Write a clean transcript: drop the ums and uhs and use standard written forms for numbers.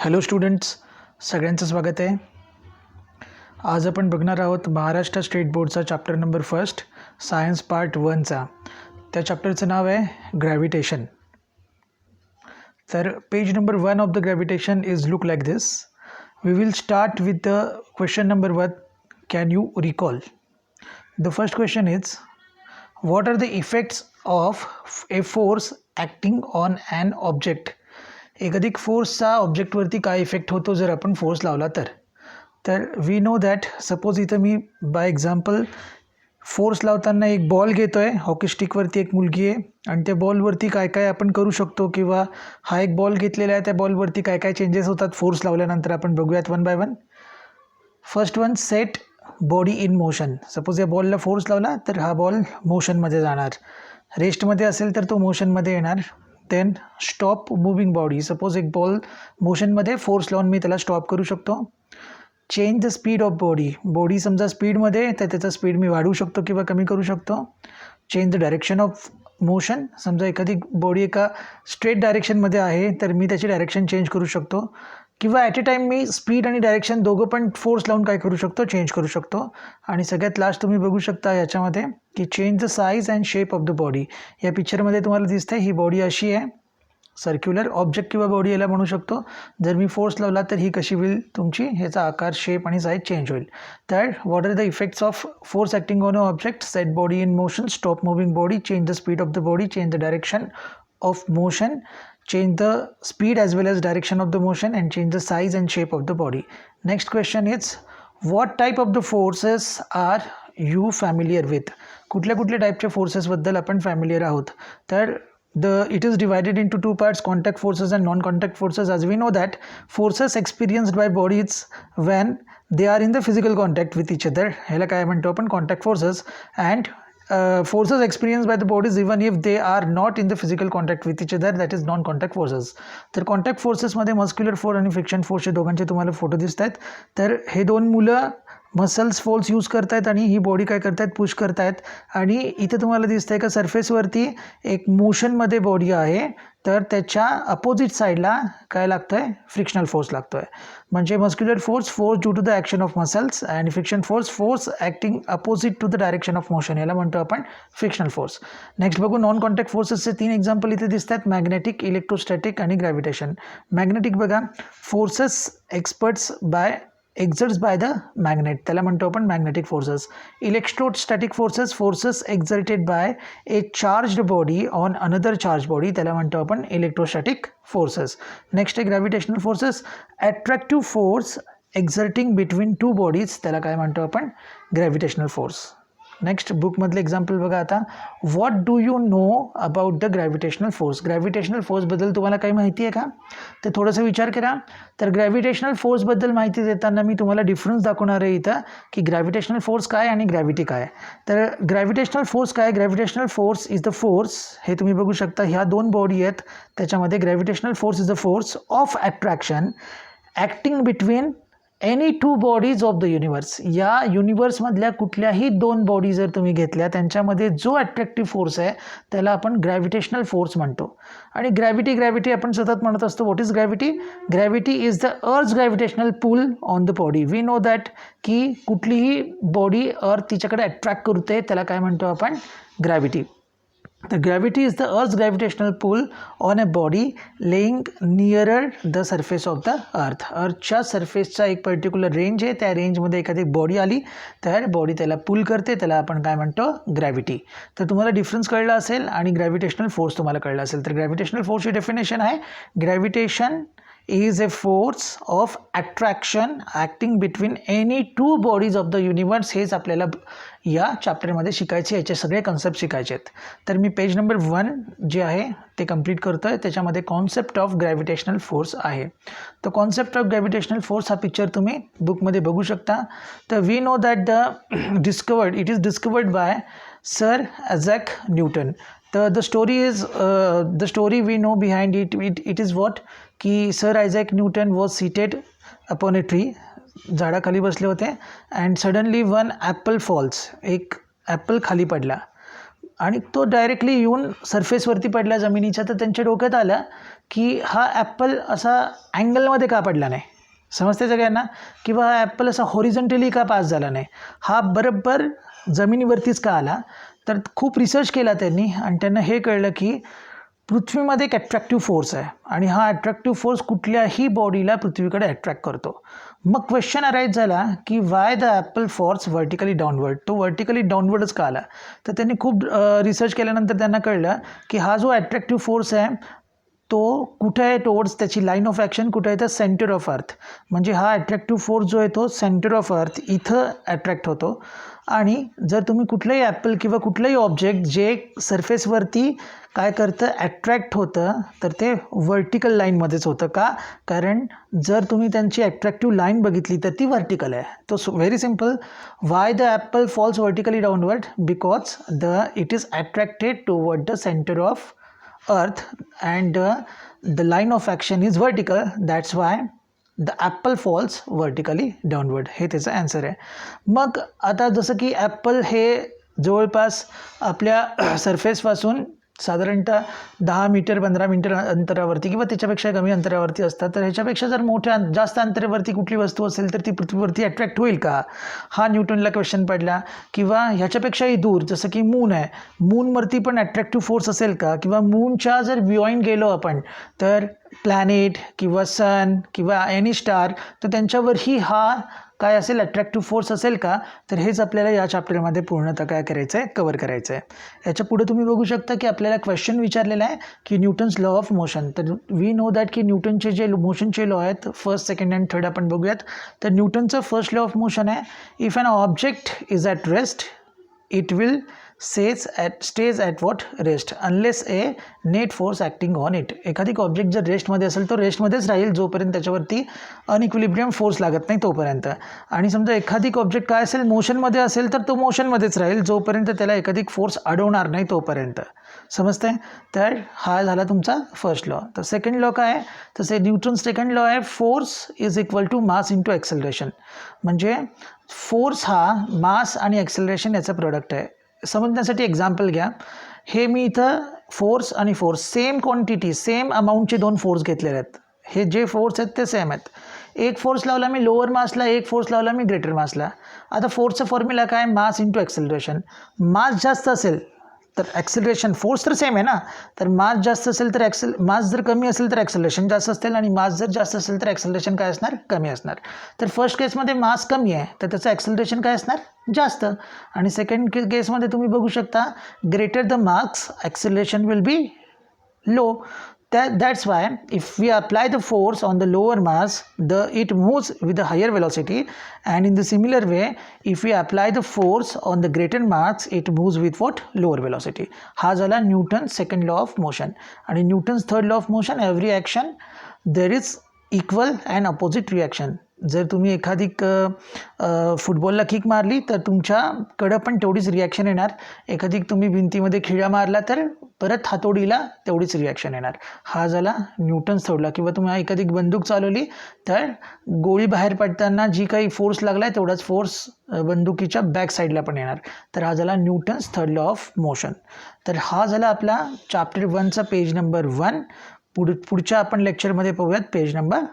Hello students, सगळ्यांचं स्वागत आहे. आज आपण बघणार आहोत महाराष्ट्र स्टेट बोर्डचा chapter number first science part 1चा. त्या चॅप्टरचं नाव आहे ग्रॅव्हिटेशन. तर page number 1 of the gravitation is look like this. We will start with the question number 1. Can you recall? The first question is, what are the effects of a force acting on an object? एकाधिक फोर्सचा ऑब्जेक्टवरती काय effect होतो जर आपण force लावला तर we know that. Suppose इथं मी bye example force लावताना एक बॉल घेतो आहे, हॉकी स्टिकवरती एक मुलगी आहे आणि त्या बॉलवरती काय काय आपण करू शकतो किंवा हा एक बॉल घेतलेला आहे, त्या बॉलवरती काय काय चेंजेस होतात फोर्स लावल्यानंतर आपण बघूयात one by one. First one, set body in motion. Suppose या बॉलला फोर्स लावला तर हा बॉल मोशनमध्ये जाणार. रेस्टमध्ये असेल तर तो मोशनमध्ये येणार. Then stop moving body. Suppose एक बॉल मोशनमध्ये फोर्स लावून मी त्याला स्टॉप करू शकतो. Change the speed of body समजा स्पीडमध्ये तर त्याचा स्पीड मी वाढवू शकतो किंवा कमी करू शकतो. Change the direction of motion. समजा एखादी बॉडी एका स्ट्रेट डायरेक्शनमध्ये आहे तर मी त्याची डायरेक्शन चेंज करू शकतो किंवा at a time me speed आणि डायरेक्शन दोघं पण फोर्स लावून काय करू शकतो, चेंज करू शकतो. आणि सगळ्यात लास्ट तुम्ही बघू शकता याच्यामध्ये की change the size and shape of the body. या पिक्चरमध्ये तुम्हाला दिसतं ही बॉडी अशी आहे, सर्क्युलर ऑब्जेक्ट किंवा बॉडी याला म्हणू शकतो. जर मी फोर्स लावला तर ही कशी होईल तुमची, ह्याचा आकार, शेप आणि साईज चेंज होईल. तर what are the effects of force acting on a object? Set body in motion, stop moving body, change the speed of the body, change the direction of motion, change the speed as well as direction of the motion, and change the size and shape of the body. Next question is, what type of the forces are you familiar with? कुठल्या कुठल्या टाईपच्या फोर्सेसबद्दल आपण familiar आहोत? तर it is divided into two parts, contact forces and non-contact forces. As we know that forces experienced by bodies when they are in the physical contact with each other, ह्याला काय म्हणतो आपण, contact forces. And forces experienced by the bodies even if they are not in the physical contact with each other, that is non-contact forces. तर contact फोर्सेसमध्ये muscular force आणि friction फोर्सचे दोघांचे तुम्हाला photo दिसत आहेत. तर हे दोन मुलं मसल्स फोर्स यूज करत आहेत आणि ही बॉडी काय करत आहेत, पुश करत आहेत. आणि इथे तुम्हाला दिसतं आहे का सरफेसवरती एक मोशनमध्ये बॉडी आहे तर त्याच्या अपोजिट साईडला काय लागतं आहे, फ्रिक्शनल फोर्स लागतो आहे. म्हणजे muscular force due to the action of muscles and friction force acting opposite to the direction of motion, याला म्हणतो आपण फ्रिक्शनल फोर्स. नेक्स्ट बघू नॉन कॉन्टॅक्ट फोर्सेसचे 3 एक्झाम्पल इथे दिसतात, मॅग्नेटिक, इलेक्ट्रोस्टॅटिक आणि ग्रॅव्हिटेशन. मॅग्नेटिक बघा, forces exerts by the magnet, त्याला म्हणतो आपण magnetic forces. Electrostatic forces exerted by a charged body on another charged body, त्याला म्हणतो आपण इलेक्ट्रोस्टॅटिक फोर्सेस. नेक्स्ट आहे gravitational forces. Attractive force exerting between two bodies, त्याला काय म्हणतो आपण, ग्रॅव्हिटेशनल फोर्स. नेक्स्ट बुकमधलं एक्झाम्पल बघा आता. What do you know about the gravitational force? Gravitational फोर्सबद्दल तुम्हाला काही माहिती आहे का? तर थोडंसं विचार करा. तर ग्रॅव्हिटेशनल फोर्सबद्दल माहिती देताना मी तुम्हाला डिफरन्स दाखवणार आहे इथं की ग्रॅव्हिटेशनल फोर्स काय आणि ग्रॅव्हिटी काय. तर ग्रॅव्हिटेशनल फोर्स काय? Gravitational force is the force, हे तुम्ही बघू शकता ह्या 2 बॉडी आहेत त्याच्यामध्ये. Gravitational force is the force of attraction acting between any 2 bodies of the universe. या युनिवर्समधल्या कुठल्याही 2 बॉडी जर तुम्ही घेतल्या त्यांच्यामध्ये जो अट्रॅक्टिव्ह फोर्स आहे त्याला आपण ग्रॅव्हिटेशनल फोर्स म्हणतो. आणि ग्रॅव्हिटी आपण सतत म्हणत असतो. What is gravity? Gravity is the earth's gravitational pull on the body. We know that की कुठलीही बॉडी अर्थ तिच्याकडे अट्रॅक्ट करते त्याला काय म्हणतो आपण, gravity. The gravity is the Earth's gravitational pull on a body laying nearer the surface of the Earth. अर्थच्या सरफेसचा एक particular range आहे, त्या रेंजमध्ये एखादी बॉडी आली तर बॉडी त्याला पुल करते, त्याला आपण काय म्हणतो, ग्रॅव्हिटी. तर तुम्हाला डिफरन्स कळला असेल आणि ग्रॅव्हिटेशनल फोर्स तुम्हाला कळला असेल. तर ग्रॅव्हिटेशनल फोर्सची डेफिनेशन आहे, gravitation is a force of attraction acting between any 2 bodies of the universe. हेच आपल्याला या चॅप्टरमध्ये शिकायचे, याचे सगळे कन्सेप्ट शिकायचे आहेत. तर मी पेज नंबर 1 जे आहे ते कंप्लीट करतो आहे. त्याच्यामध्ये कॉन्सेप्ट ऑफ ग्रॅव्हिटेशनल फोर्स आहे. तर कॉन्सेप्ट ऑफ ग्रॅव्हिटेशनल फोर्स हा पिक्चर तुम्ही बुकमध्ये बघू शकता. तर we know that it is discovered by sir Isaac Newton. The story we know behind it is what की sir Isaac Newton was seated upon a tree, झाडाखाली बसले होते and suddenly one apple falls, एक apple खाली पडला आणि तो directly येऊन सरफेसवरती पडला जमिनीच्या. तर त्यांच्या डोक्यात आलं की हा ॲपल असा अँगलमध्ये का पडला नाही, समजते सगळ्यांना, किंवा हा ॲपल असा हॉरिझॉन्टली का पास झाला नाही, हा बरोबर जमिनीवरतीच का आला. तर खूप रिसर्च केला त्यांनी आणि त्यांना हे कळलं की पृथ्वीमध्ये एक अट्रॅक्टिव्ह फोर्स आहे आणि हा अट्रॅक्टिव्ह फोर्स कुठल्याही बॉडीला पृथ्वीकडे अट्रॅक्ट करतो. मग क्वेश्चन अराईज झाला की why the apple falls vertically downward, तो व्हर्टिकली डाऊनवर्डच का आला. तर त्यांनी खूप रिसर्च केल्यानंतर त्यांना कळलं की हा जो अट्रॅक्टिव्ह फोर्स आहे तो कुठे आहे, टुवर्ड्स त्याची लाईन ऑफ ॲक्शन कुठे आहे, तर सेंटर ऑफ अर्थ. म्हणजे हा अट्रॅक्टिव्ह फोर्स जो आहे तो सेंटर ऑफ अर्थ इथं अट्रॅक्ट होतो. आणि जर तुम्ही कुठलंही ॲपल किंवा कुठलंही ऑब्जेक्ट जे सरफेसवरती काय करतं, ॲट्रॅक्ट होतं, तर ते व्हर्टिकल लाईनमध्येच होतं. का, कारण जर तुम्ही त्यांची ॲट्रॅक्टिव्ह लाईन बघितली तर ती व्हर्टिकल आहे. तो very simple, why the apple falls vertically downward, because it is attracted toward the centre of earth and the line of action is vertical, that's why the apple falls vertically downward. हे त्याचं answer आहे. मग आता जसं की Apple हे जवळपास आपल्या सरफेसपासून साधारणतः 10 मीटर 15 मीटर अंतरावरती किंवा त्याच्यापेक्षा कमी अंतरावरती असतात. तर ह्याच्यापेक्षा जर मोठ्या जास्त अंतरावरती कुठली वस्तू असेल तर ती पृथ्वीवरती अट्रॅक्ट होईल का, हा न्यूटनला क्वेश्चन पडला. किंवा ह्याच्यापेक्षाही दूर जसं की मून आहे, मूनवरती पण अट्रॅक्टिव्ह फोर्स असेल का, किंवा मूनच्या जर बियॉइंड गेलो आपण तर प्लॅनेट किंवा सन किंवा एनी स्टार, तर त्यांच्यावरही हा काय असेल, अट्रॅक्टिव्ह फोर्स असेल का. तर हेच आपल्याला या चॅप्टरमध्ये पूर्णतः काय करायचं आहे, कवर करायचं आहे. याच्या पुढे तुम्ही बघू शकता की आपल्याला क्वेश्चन विचारलेला आहे की न्यूटन्स लॉ ऑफ मोशन. तर वी नो दॅट की न्यूटनचे जे मोशनचे लॉ आहेत, फर्स्ट सेकंड अँड थर्ड आपण बघूयात. तर न्यूटनचं फर्स्ट लॉ ऑफ मोशन आहे, if an object is at rest it will stays at what, rest, unless a net force acting on it. एखादी ऑब्जेक्ट जर रेस्टमध्ये असेल तो रेस्टमध्येच राहील जोपर्यंत त्याच्यावरती अनइक्विलिब्रियम फोर्स लागत नाही तोपर्यंत. आणि समजा एखादी ऑब्जेक्ट काय असेल, मोशनमध्ये असेल तर तो मोशनमध्येच राहील जोपर्यंत त्याला एखादी फोर्स अडवणार नाही तोपर्यंत. समजतंय. तर हा झाला तुमचा फर्स्ट लॉ. तर सेकंड लॉ काय आहे, तसे न्यूटन सेकंड लॉ आहे, force is equal to mass into acceleration. म्हणजे फोर्स हा मास आणि ॲक्सेलरेशन याचा प्रोडक्ट आहे. समजण्यासाठी एक्झाम्पल घ्या. हे मी इथं फोर्स आणि फोर्स सेम क्वांटिटी सेम अमाऊंटचे दोन फोर्स घेतलेले आहेत. हे जे फोर्स आहेत ते सेम आहेत. एक फोर्स लावला मी लोअर मासला, एक फोर्स लावला मी ग्रेटर मासला. आता फोर्सचा फॉर्म्युला काय, मास इंटू ॲक्सेलरेशन. मास जास्त असेल तर ॲक्सेलरेशन, फोर्स तर सेम आहे ना, तर मास जास्त असेल तर मास जर कमी असेल तर ॲक्सेलरेशन जास्त असेल, आणि मास जर जास्त असेल तर ॲक्सेलरेशन काय असणार, कमी असणार. तर फर्स्ट केसमध्ये मास कमी आहे तर त्याचं ॲक्सेलरेशन काय असणार, जास्त. आणि सेकंड केसमध्ये तुम्ही बघू शकता, greater the mass acceleration will be low. That's why if we apply the force on the lower mass, it moves with a higher velocity, and in the similar way if we apply the force on the greater mass it moves with what, lower velocity. हा झाला Newton second law of motion. आणि Newton's third law of motion, every action there is equal and opposite reaction. जर तुम्ही एखादी फुटबॉलला kick मारली तर तुमच्याकडं पण तेवढीच रिॲक्शन येणार. एखादी तुम्ही भिंतीमध्ये खिळा मारला तर परत हातोडीला तेवढीच रिॲक्शन येणार. हा झाला न्यूटन्स थर्ड लॉ. किंवा तुम्ही एखादी बंदूक चालवली तर गोळी बाहेर पडताना जी काही फोर्स लागला आहे तेवढाच फोर्स बंदुकीच्या बॅक साईडला पण येणार. तर हा झाला Newton's third law of motion. तर हा झाला आपला चॅप्टर 1चा पेज नंबर 1. पुढच्या आपण लेक्चरमध्ये पाहूयात पेज नंबर